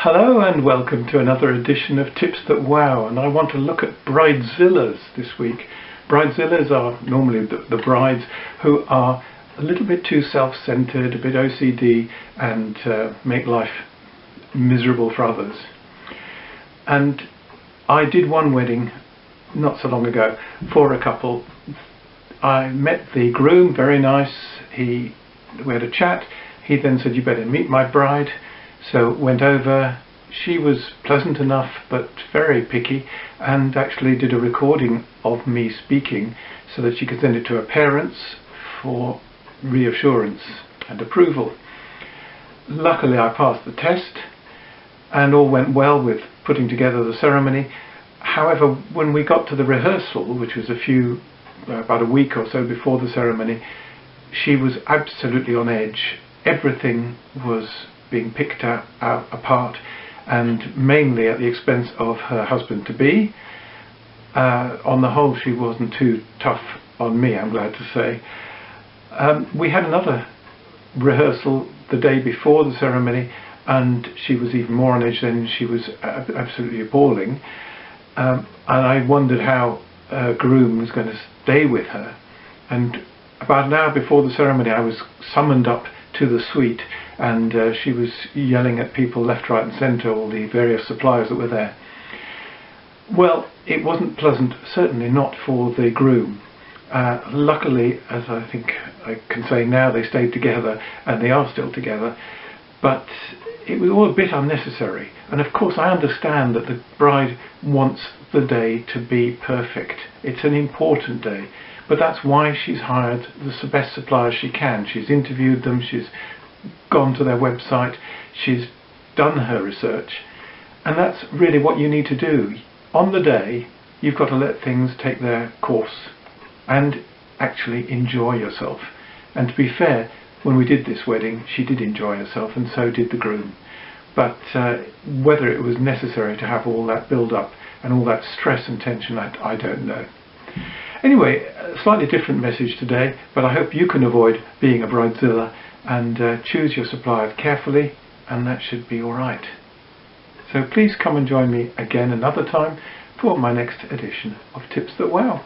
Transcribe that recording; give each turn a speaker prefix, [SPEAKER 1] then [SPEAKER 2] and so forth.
[SPEAKER 1] Hello and welcome to another edition of Tips That Wow, and I want to look at Bridezillas this week. Bridezillas are normally the brides who are a little bit too self-centered, a bit OCD, and make life miserable for others. And I did one wedding not so long ago for a couple. I met the groom, very nice. We had a chat. He then said, "You better meet my bride." So went over. She was pleasant enough but very picky, and actually did a recording of me speaking so that she could send it to her parents for reassurance and approval. Luckily I passed the test and all went well with putting together the ceremony. However, when we got to the rehearsal, which was about a week or so before the ceremony, she was absolutely on edge. Everything was being picked apart, and mainly at the expense of her husband-to-be. On the whole, she wasn't too tough on me, I'm glad to say. We had another rehearsal the day before the ceremony, and she was even more on edge then. She was absolutely appalling, and I wondered how her groom was going to stay with her. And about an hour before the ceremony, I was summoned up to the suite, and she was yelling at people left, right and centre, all the various suppliers that were there. Well, it wasn't pleasant, certainly not for the groom. Luckily, as I think I can say now, they stayed together, and they are still together, but it was all a bit unnecessary. And of course I understand that the bride wants the day to be perfect. It's an important day, but that's why she's hired the best suppliers she can. She's interviewed them, she's gone to their website, she's done her research, and that's really what you need to do. On the day, you've got to let things take their course and actually enjoy yourself. And to be fair, when we did this wedding, she did enjoy herself, and so did the groom. But whether it was necessary to have all that build-up and all that stress and tension, I don't know. Anyway, a slightly different message today, but I hope you can avoid being a bridezilla and choose your suppliers carefully, and that should be alright. So please come and join me again another time for my next edition of Tips That Wow.